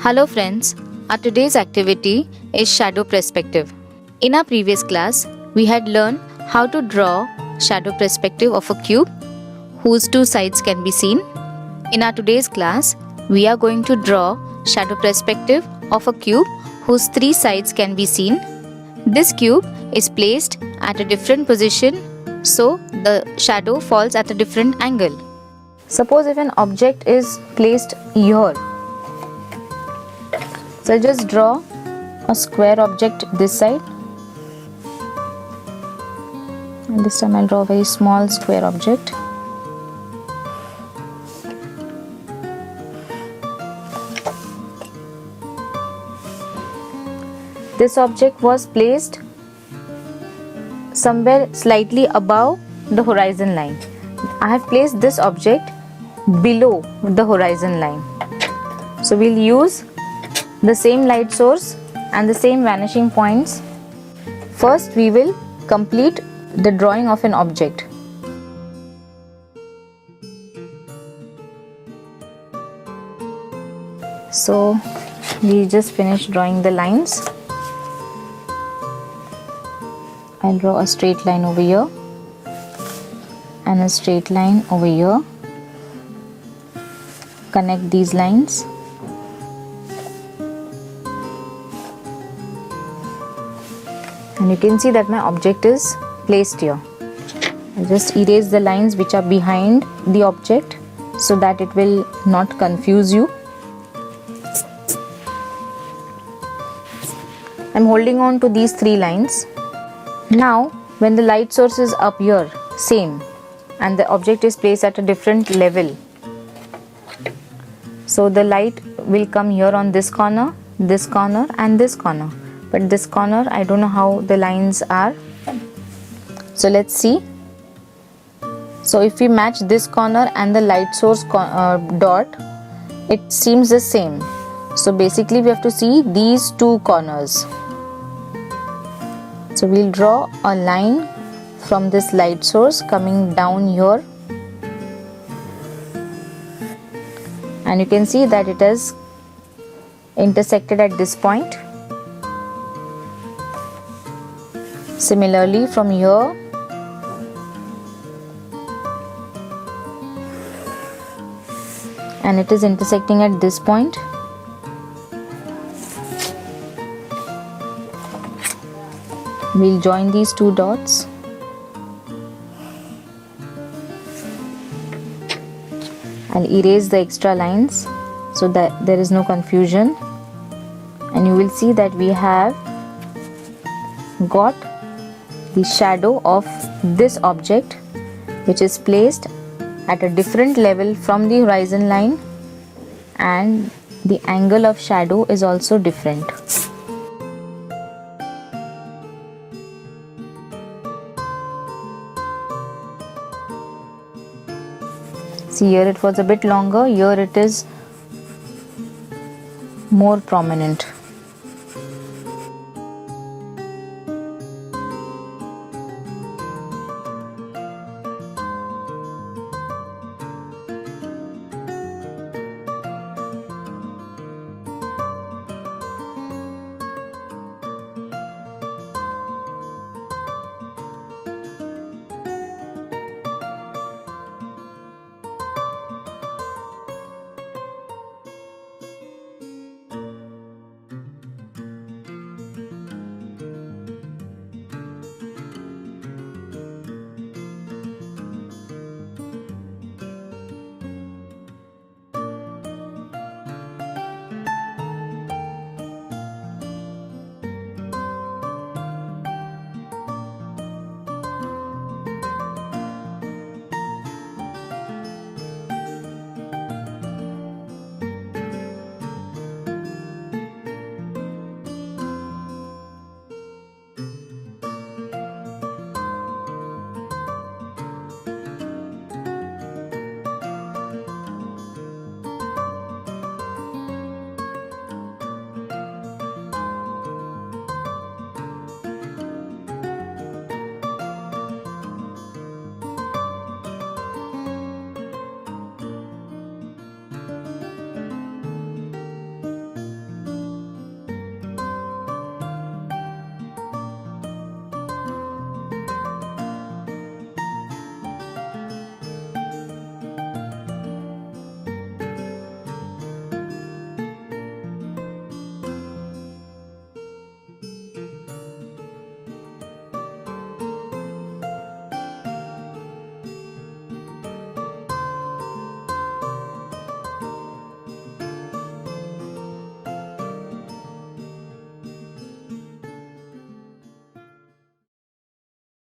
Hello friends, our today's activity is shadow perspective. In our previous class, we had learned how to draw shadow perspective of a cube whose two sides can be seen. In our today's class, we are going to draw shadow perspective of a cube whose three sides can be seen. This cube is placed at a different position, so the shadow falls at a different angle. Suppose if an object is placed here, so I'll just draw a square object this side, and this time I'll draw a very small square object. This object was placed somewhere slightly above the horizon line. I have placed this object below the horizon line. So we'll use the same light source and the same vanishing points. First we will complete the drawing of an object. So we just finished drawing the lines. I'll draw a straight line over here and a straight line over here. Connect these lines. And you can see that my object is placed here. I'll just erase the lines which are behind the object so that it will not confuse you. I'm holding on to these three lines. Now when the light source is up here, same, and the object is placed at a different level, so the light will come here on this corner and this corner. But this corner, I don't know how the lines are. So let's see. So if we match this corner and the light source dot, it seems the same. So basically we have to see these two corners. So we'll draw a line from this light source coming down here. And you can see that it has intersected at this point. Similarly from here, and it is intersecting at this point. We'll join these two dots. I'll erase the extra lines so that there is no confusion, and you will see that we have got the shadow of this object which is placed at a different level from the horizon line, and the angle of shadow is also different. See, here it was a bit longer, here it is more prominent.